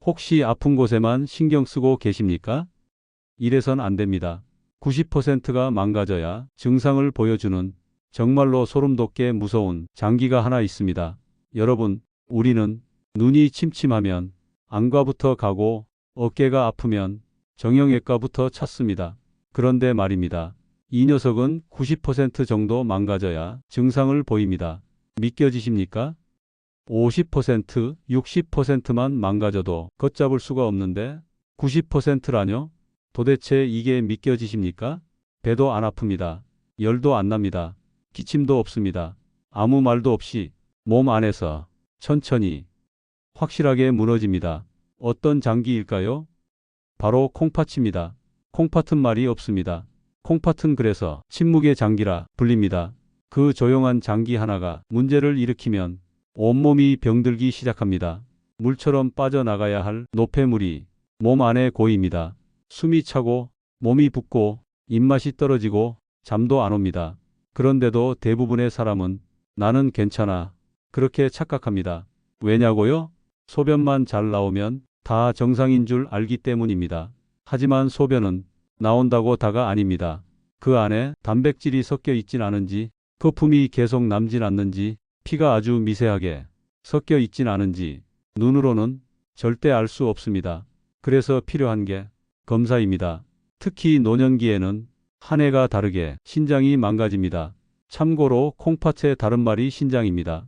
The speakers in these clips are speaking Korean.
혹시 아픈 곳에만 신경 쓰고 계십니까? 이래선 안 됩니다. 90%가 망가져야 증상을 보여주는 정말로 소름 돋게 무서운 장기가 하나 있습니다. 여러분, 우리는 눈이 침침하면 안과부터 가고 어깨가 아프면 정형외과부터 찾습니다. 그런데 말입니다. 이 녀석은 90% 정도 망가져야 증상을 보입니다. 믿겨지십니까? 50%, 60%만 망가져도 걷잡을 수가 없는데 90%라뇨? 도대체 이게 믿겨지십니까? 배도 안 아픕니다. 열도 안 납니다. 기침도 없습니다. 아무 말도 없이 몸 안에서 천천히 확실하게 무너집니다. 어떤 장기일까요? 바로 콩팥입니다. 콩팥은 말이 없습니다. 콩팥은 그래서 침묵의 장기라 불립니다. 그 조용한 장기 하나가 문제를 일으키면 온몸이 병들기 시작합니다. 물처럼 빠져나가야 할 노폐물이 몸 안에 고입니다. 숨이 차고 몸이 붓고 입맛이 떨어지고 잠도 안 옵니다. 그런데도 대부분의 사람은 나는 괜찮아 그렇게 착각합니다. 왜냐고요? 소변만 잘 나오면 다 정상인 줄 알기 때문입니다. 하지만 소변은 나온다고 다가 아닙니다. 그 안에 단백질이 섞여 있진 않은지, 거품이 계속 남진 않는지, 피가 아주 미세하게 섞여 있진 않은지 눈으로는 절대 알 수 없습니다. 그래서 필요한 게 검사입니다. 특히 노년기에는 한 해가 다르게 신장이 망가집니다. 참고로 콩팥의 다른 말이 신장입니다.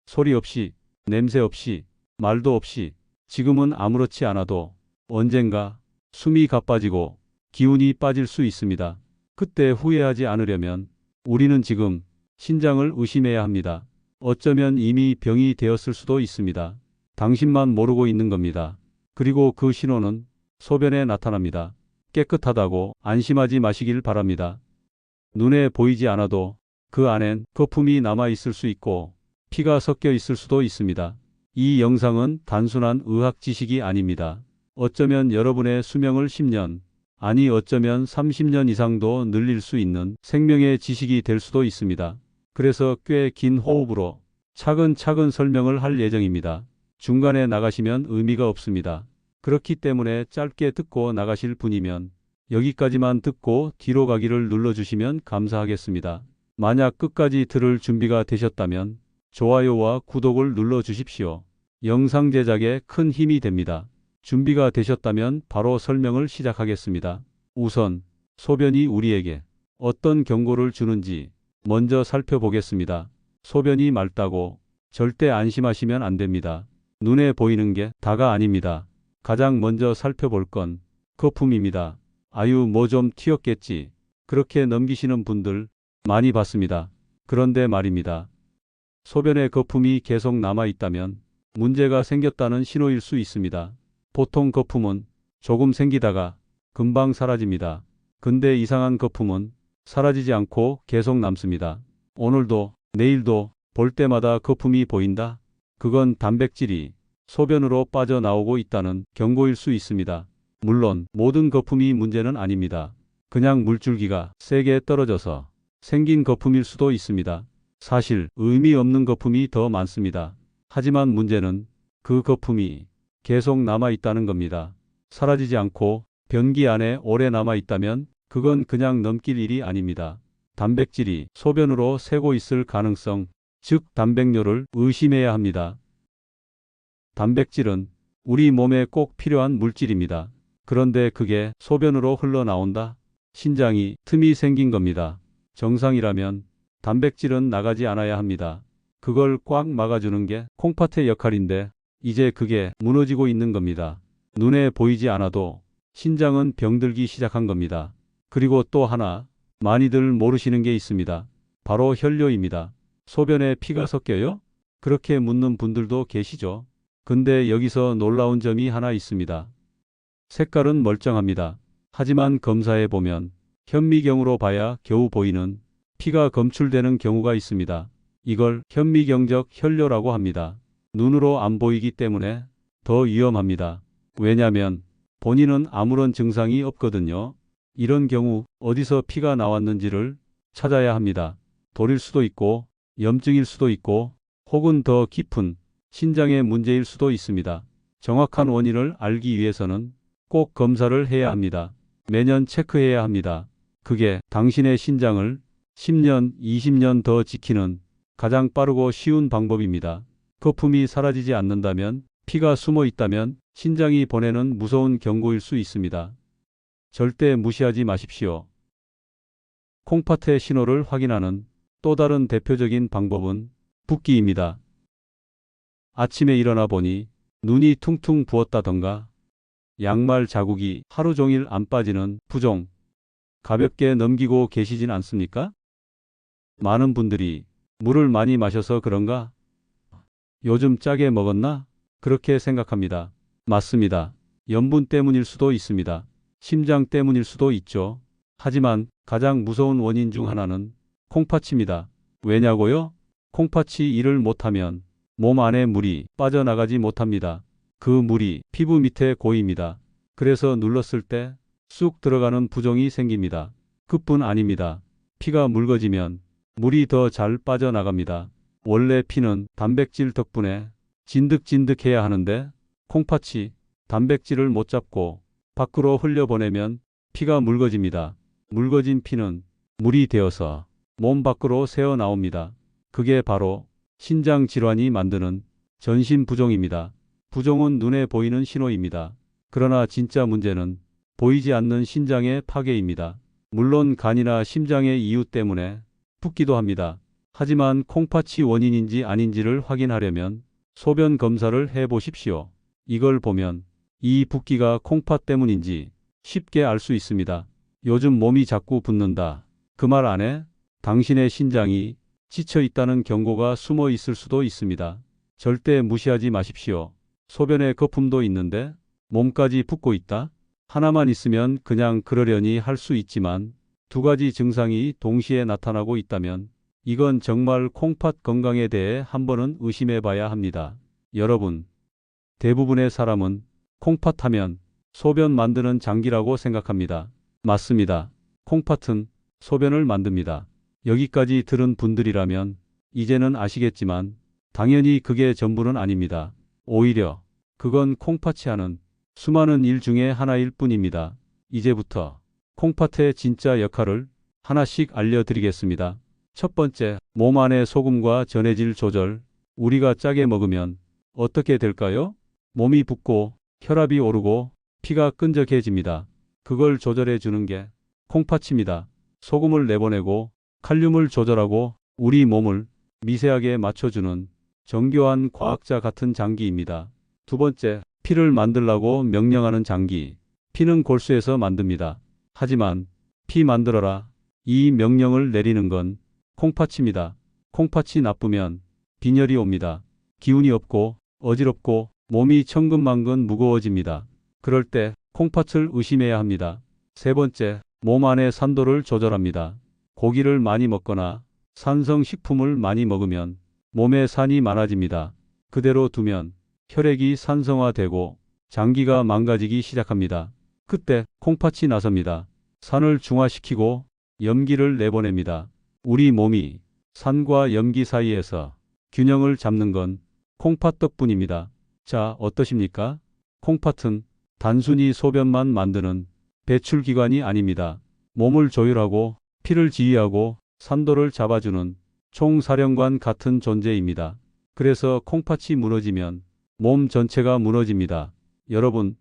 소리 없이, 냄새 없이, 말도 없이 지금은 아무렇지 않아도 언젠가 숨이 가빠지고 기운이 빠질 수 있습니다. 그때 후회하지 않으려면 우리는 지금 신장을 의심해야 합니다. 어쩌면 이미 병이 되었을 수도 있습니다. 당신만 모르고 있는 겁니다. 그리고 그 신호는 소변에 나타납니다. 깨끗하다고 안심하지 마시길 바랍니다. 눈에 보이지 않아도 그 안엔 거품이 남아 있을 수 있고 피가 섞여 있을 수도 있습니다. 이 영상은 단순한 의학 지식이 아닙니다. 어쩌면 여러분의 수명을 10년, 아니 어쩌면 30년 이상도 늘릴 수 있는 생명의 지식이 될 수도 있습니다. 그래서 꽤 긴 호흡으로 차근차근 설명을 할 예정입니다. 중간에 나가시면 의미가 없습니다. 그렇기 때문에 짧게 듣고 나가실 분이면 여기까지만 듣고 뒤로 가기를 눌러주시면 감사하겠습니다. 만약 끝까지 들을 준비가 되셨다면 좋아요와 구독을 눌러주십시오. 영상 제작에 큰 힘이 됩니다. 준비가 되셨다면 바로 설명을 시작하겠습니다. 우선 소변이 우리에게 어떤 경고를 주는지 먼저 살펴보겠습니다. 소변이 맑다고 절대 안심하시면 안 됩니다. 눈에 보이는 게 다가 아닙니다. 가장 먼저 살펴볼 건 거품입니다. 아유 뭐 좀 튀었겠지. 그렇게 넘기시는 분들 많이 봤습니다. 그런데 말입니다. 소변에 거품이 계속 남아 있다면 문제가 생겼다는 신호일 수 있습니다. 보통 거품은 조금 생기다가 금방 사라집니다. 근데 이상한 거품은 사라지지 않고 계속 남습니다. 오늘도 내일도 볼 때마다 거품이 보인다? 그건 단백질이 소변으로 빠져나오고 있다는 경고일 수 있습니다. 물론 모든 거품이 문제는 아닙니다. 그냥 물줄기가 세게 떨어져서 생긴 거품일 수도 있습니다. 사실 의미 없는 거품이 더 많습니다. 하지만 문제는 그 거품이 계속 남아 있다는 겁니다. 사라지지 않고 변기 안에 오래 남아 있다면 그건 그냥 넘길 일이 아닙니다. 단백질이 소변으로 새고 있을 가능성, 즉 단백뇨를 의심해야 합니다. 단백질은 우리 몸에 꼭 필요한 물질입니다. 그런데 그게 소변으로 흘러나온다? 신장이 틈이 생긴 겁니다. 정상이라면 단백질은 나가지 않아야 합니다. 그걸 꽉 막아주는 게 콩팥의 역할인데 이제 그게 무너지고 있는 겁니다. 눈에 보이지 않아도 신장은 병들기 시작한 겁니다. 그리고 또 하나 많이들 모르시는 게 있습니다. 바로 혈뇨입니다. 소변에 피가 섞여요? 그렇게 묻는 분들도 계시죠. 근데 여기서 놀라운 점이 하나 있습니다. 색깔은 멀쩡합니다. 하지만 검사해 보면 현미경으로 봐야 겨우 보이는 피가 검출되는 경우가 있습니다. 이걸 현미경적 혈뇨라고 합니다. 눈으로 안 보이기 때문에 더 위험합니다. 왜냐면 본인은 아무런 증상이 없거든요. 이런 경우 어디서 피가 나왔는지를 찾아야 합니다. 돌일 수도 있고 염증일 수도 있고 혹은 더 깊은 신장의 문제일 수도 있습니다. 정확한 원인을 알기 위해서는 꼭 검사를 해야 합니다. 매년 체크해야 합니다. 그게 당신의 신장을 10년, 20년 더 지키는 가장 빠르고 쉬운 방법입니다. 거품이 사라지지 않는다면, 피가 숨어 있다면 신장이 보내는 무서운 경고일 수 있습니다. 절대 무시하지 마십시오. 콩팥의 신호를 확인하는 또 다른 대표적인 방법은 붓기입니다. 아침에 일어나 보니 눈이 퉁퉁 부었다던가 양말 자국이 하루 종일 안 빠지는 부종, 가볍게 넘기고 계시진 않습니까? 많은 분들이 물을 많이 마셔서 그런가? 요즘 짜게 먹었나? 그렇게 생각합니다. 맞습니다. 염분 때문일 수도 있습니다. 심장 때문일 수도 있죠. 하지만 가장 무서운 원인 중 하나는 콩팥입니다. 왜냐고요? 콩팥이 일을 못하면 몸 안에 물이 빠져나가지 못합니다. 그 물이 피부 밑에 고입니다. 그래서 눌렀을 때 쑥 들어가는 부종이 생깁니다. 그뿐 아닙니다. 피가 묽어지면 물이 더 잘 빠져나갑니다. 원래 피는 단백질 덕분에 진득진득해야 하는데 콩팥이 단백질을 못 잡고 밖으로 흘려보내면 피가 묽어집니다. 묽어진 피는 물이 되어서 몸 밖으로 새어 나옵니다. 그게 바로 신장 질환이 만드는 전신 부종입니다. 부종은 눈에 보이는 신호입니다. 그러나 진짜 문제는 보이지 않는 신장의 파괴입니다. 물론 간이나 심장의 이유 때문에 붓기도 합니다. 하지만 콩팥이 원인인지 아닌지를 확인하려면 소변 검사를 해보십시오. 이걸 보면 이 붓기가 콩팥 때문인지 쉽게 알 수 있습니다. 요즘 몸이 자꾸 붓는다. 그 말 안에 당신의 신장이 지쳐 있다는 경고가 숨어 있을 수도 있습니다. 절대 무시하지 마십시오. 소변에 거품도 있는데 몸까지 붓고 있다? 하나만 있으면 그냥 그러려니 할 수 있지만 두 가지 증상이 동시에 나타나고 있다면 이건 정말 콩팥 건강에 대해 한 번은 의심해 봐야 합니다. 여러분, 대부분의 사람은 콩팥 하면 소변 만드는 장기라고 생각합니다. 맞습니다. 콩팥은 소변을 만듭니다. 여기까지 들은 분들이라면 이제는 아시겠지만 당연히 그게 전부는 아닙니다. 오히려 그건 콩팥이 하는 수많은 일 중에 하나일 뿐입니다. 이제부터 콩팥의 진짜 역할을 하나씩 알려드리겠습니다. 첫 번째, 몸 안의 소금과 전해질 조절. 우리가 짜게 먹으면 어떻게 될까요? 몸이 붓고 혈압이 오르고 피가 끈적해집니다. 그걸 조절해 주는 게 콩팥입니다. 소금을 내보내고 칼륨을 조절하고 우리 몸을 미세하게 맞춰주는 정교한 과학자 같은 장기입니다. 두 번째, 피를 만들라고 명령하는 장기. 피는 골수에서 만듭니다. 하지만 피 만들어라. 이 명령을 내리는 건 콩팥입니다. 콩팥이 나쁘면 빈혈이 옵니다. 기운이 없고 어지럽고 몸이 천근만근 무거워집니다. 그럴 때 콩팥을 의심해야 합니다. 세 번째, 몸 안의 산도를 조절합니다. 고기를 많이 먹거나 산성식품을 많이 먹으면 몸에 산이 많아집니다. 그대로 두면 혈액이 산성화되고 장기가 망가지기 시작합니다. 그때 콩팥이 나섭니다. 산을 중화시키고 염기를 내보냅니다. 우리 몸이 산과 염기 사이에서 균형을 잡는 건 콩팥 덕분입니다. 자, 어떠십니까? 콩팥은 단순히 소변만 만드는 배출기관이 아닙니다. 몸을 조율하고 피를 지휘하고 산도를 잡아주는 총사령관 같은 존재입니다. 그래서 콩팥이 무너지면 몸 전체가 무너집니다. 여러분,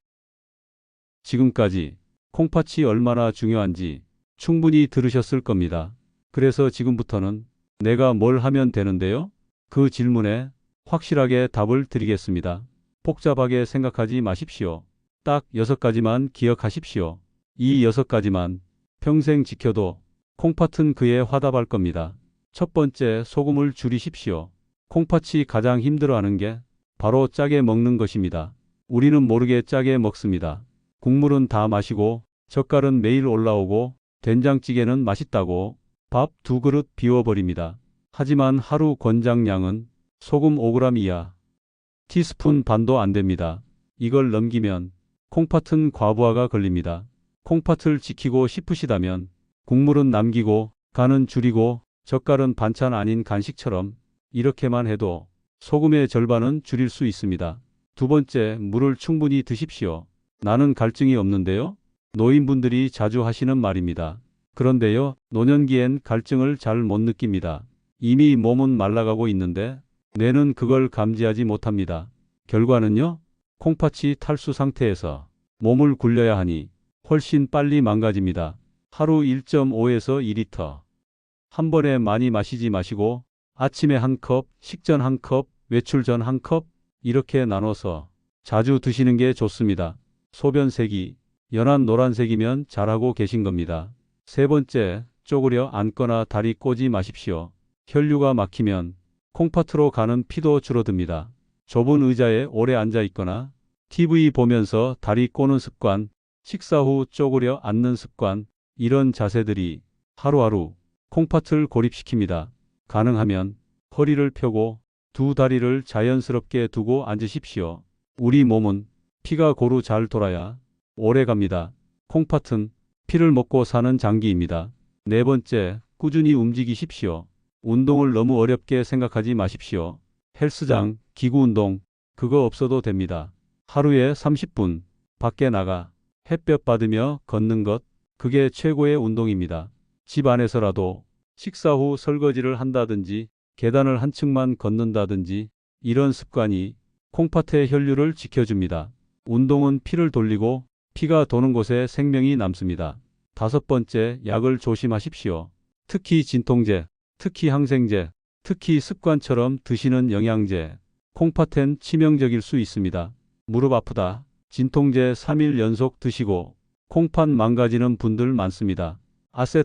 지금까지 콩팥이 얼마나 중요한지 충분히 들으셨을 겁니다. 그래서 지금부터는 내가 뭘 하면 되는데요? 그 질문에 확실하게 답을 드리겠습니다. 복잡하게 생각하지 마십시오. 딱 6가지만 기억하십시오. 이 6가지만 평생 지켜도 콩팥은 그에 화답할 겁니다. 첫 번째, 소금을 줄이십시오. 콩팥이 가장 힘들어하는 게 바로 짜게 먹는 것입니다. 우리는 모르게 짜게 먹습니다. 국물은 다 마시고 젓갈은 매일 올라오고 된장찌개는 맛있다고 밥 2그릇 비워버립니다. 하지만 하루 권장량은 소금 5g 이하, 티스푼 반도 안 됩니다. 이걸 넘기면 콩팥은 과부하가 걸립니다. 콩팥을 지키고 싶으시다면 국물은 남기고 간은 줄이고 젓갈은 반찬 아닌 간식처럼 이렇게만 해도 소금의 절반은 줄일 수 있습니다. 두 번째, 물을 충분히 드십시오. 나는 갈증이 없는데요. 노인분들이 자주 하시는 말입니다. 그런데요, 노년기엔 갈증을 잘 못 느낍니다. 이미 몸은 말라가고 있는데 뇌는 그걸 감지하지 못합니다. 결과는요, 콩팥이 탈수 상태에서 몸을 굴려야 하니 훨씬 빨리 망가집니다. 하루 1.5에서 2리터. 한 번에 많이 마시지 마시고 아침에 한 컵, 식전 한 컵, 외출 전 한 컵, 이렇게 나눠서 자주 드시는 게 좋습니다. 소변색이 연한 노란색이면 잘하고 계신 겁니다. 세 번째, 쪼그려 앉거나 다리 꼬지 마십시오. 혈류가 막히면 콩팥으로 가는 피도 줄어듭니다. 좁은 의자에 오래 앉아 있거나 TV 보면서 다리 꼬는 습관, 식사 후 쪼그려 앉는 습관, 이런 자세들이 하루하루 콩팥을 고립시킵니다. 가능하면 허리를 펴고 두 다리를 자연스럽게 두고 앉으십시오. 우리 몸은 피가 고루 잘 돌아야 오래 갑니다. 콩팥은 피를 먹고 사는 장기입니다. 네 번째, 꾸준히 움직이십시오. 운동을 너무 어렵게 생각하지 마십시오. 헬스장, 기구 운동, 그거 없어도 됩니다. 하루에 30분 밖에 나가 햇볕 받으며 걷는 것, 그게 최고의 운동입니다. 집 안에서라도 식사 후 설거지를 한다든지 계단을 한 층만 걷는다든지 이런 습관이 콩팥의 혈류를 지켜줍니다. 운동은 피를 돌리고 피가 도는 곳에 생명이 남습니다. 다섯 번째, 약을 조심하십시오. 특히 진통제, 특히 항생제, 특히 습관처럼 드시는 영양제, 콩팥엔 치명적일 수 있습니다. 무릎 아프다, 진통제 3일 연속 드시고 콩팥 망가지는 분들 많습니다.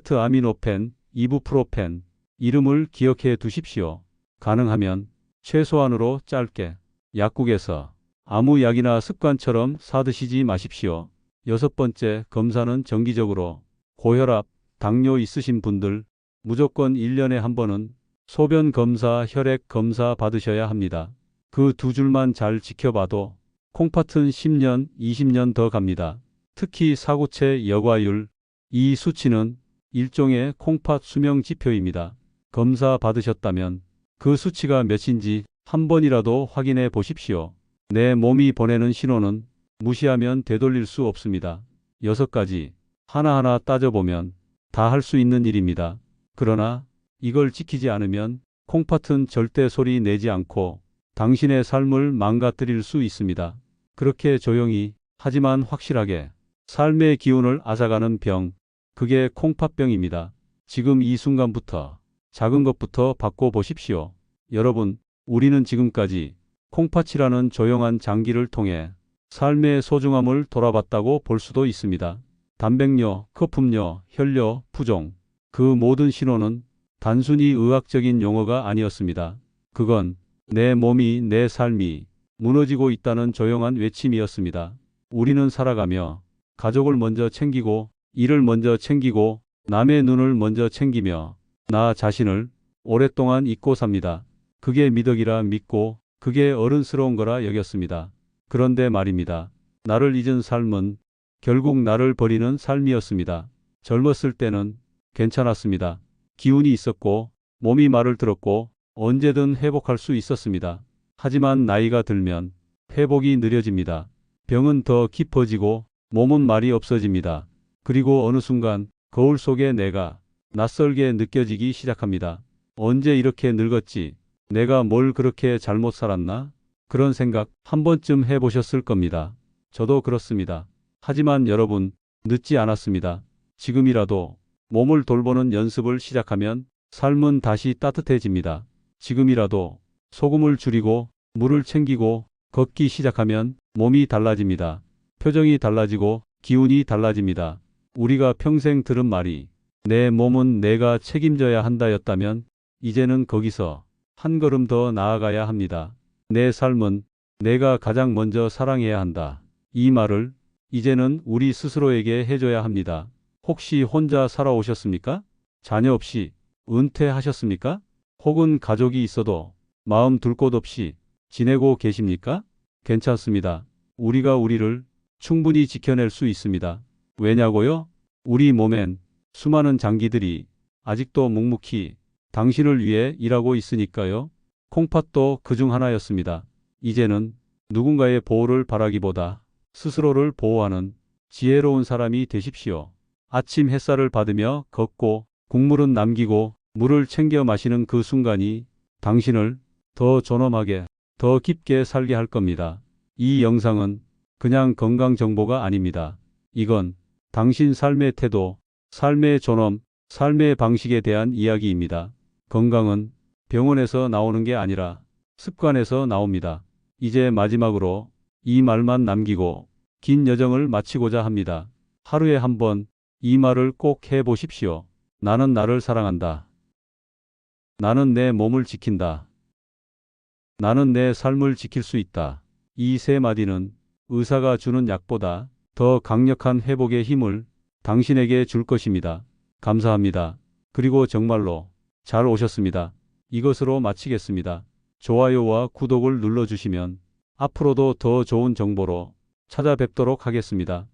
아세트아미노펜, 이부프로펜, 이름을 기억해 두십시오. 가능하면 최소한으로 짧게 약국에서 아무 약이나 습관처럼 사드시지 마십시오. 여섯 번째, 검사는 정기적으로 고혈압, 당뇨 있으신 분들 무조건 1년에 한 번은 소변 검사, 혈액 검사 받으셔야 합니다. 그 두 줄만 잘 지켜봐도 콩팥은 10년, 20년 더 갑니다. 특히 사구체 여과율, 이 수치는 일종의 콩팥 수명 지표입니다. 검사 받으셨다면 그 수치가 몇인지 한 번이라도 확인해 보십시오. 내 몸이 보내는 신호는 무시하면 되돌릴 수 없습니다. 6가지 하나하나 따져보면 다 할 수 있는 일입니다. 그러나 이걸 지키지 않으면 콩팥은 절대 소리 내지 않고 당신의 삶을 망가뜨릴 수 있습니다. 그렇게 조용히 하지만 확실하게 삶의 기운을 앗아가는 병, 그게 콩팥병입니다. 지금 이 순간부터 작은 것부터 바꿔보십시오. 여러분, 우리는 지금까지 콩팥이라는 조용한 장기를 통해 삶의 소중함을 돌아봤다고 볼 수도 있습니다. 단백뇨, 거품뇨, 혈뇨, 부종, 그 모든 신호는 단순히 의학적인 용어가 아니었습니다. 그건 내 몸이, 내 삶이 무너지고 있다는 조용한 외침이었습니다. 우리는 살아가며 가족을 먼저 챙기고 일을 먼저 챙기고 남의 눈을 먼저 챙기며 나 자신을 오랫동안 잊고 삽니다. 그게 미덕이라 믿고 그게 어른스러운 거라 여겼습니다. 그런데 말입니다. 나를 잊은 삶은 결국 나를 버리는 삶이었습니다. 젊었을 때는 괜찮았습니다. 기운이 있었고 몸이 말을 들었고 언제든 회복할 수 있었습니다. 하지만 나이가 들면 회복이 느려집니다. 병은 더 깊어지고 몸은 말이 없어집니다. 그리고 어느 순간 거울 속에 내가 낯설게 느껴지기 시작합니다. 언제 이렇게 늙었지? 내가 뭘 그렇게 잘못 살았나? 그런 생각 한 번쯤 해보셨을 겁니다. 저도 그렇습니다. 하지만 여러분, 늦지 않았습니다. 지금이라도 몸을 돌보는 연습을 시작하면 삶은 다시 따뜻해집니다. 지금이라도 소금을 줄이고 물을 챙기고 걷기 시작하면 몸이 달라집니다. 표정이 달라지고 기운이 달라집니다. 우리가 평생 들은 말이 내 몸은 내가 책임져야 한다였다면 이제는 거기서 한 걸음 더 나아가야 합니다. 내 삶은 내가 가장 먼저 사랑해야 한다. 이 말을 이제는 우리 스스로에게 해줘야 합니다. 혹시 혼자 살아오셨습니까? 자녀 없이 은퇴하셨습니까? 혹은 가족이 있어도 마음 둘 곳 없이 지내고 계십니까? 괜찮습니다. 우리가 우리를 충분히 지켜낼 수 있습니다. 왜냐고요? 우리 몸엔 수많은 장기들이 아직도 묵묵히 당신을 위해 일하고 있으니까요. 콩팥도 그중 하나였습니다. 이제는 누군가의 보호를 바라기보다 스스로를 보호하는 지혜로운 사람이 되십시오. 아침 햇살을 받으며 걷고 국물은 남기고 물을 챙겨 마시는 그 순간이 당신을 더 존엄하게, 더 깊게 살게 할 겁니다. 이 영상은 그냥 건강 정보가 아닙니다. 이건 당신 삶의 태도, 삶의 존엄, 삶의 방식에 대한 이야기입니다. 건강은 병원에서 나오는 게 아니라 습관에서 나옵니다. 이제 마지막으로 이 말만 남기고 긴 여정을 마치고자 합니다. 하루에 한 번 이 말을 꼭 해보십시오. 나는 나를 사랑한다. 나는 내 몸을 지킨다. 나는 내 삶을 지킬 수 있다. 이 세 마디는 의사가 주는 약보다 더 강력한 회복의 힘을 당신에게 줄 것입니다. 감사합니다. 그리고 정말로 잘 오셨습니다. 이것으로 마치겠습니다. 좋아요와 구독을 눌러주시면 앞으로도 더 좋은 정보로 찾아뵙도록 하겠습니다.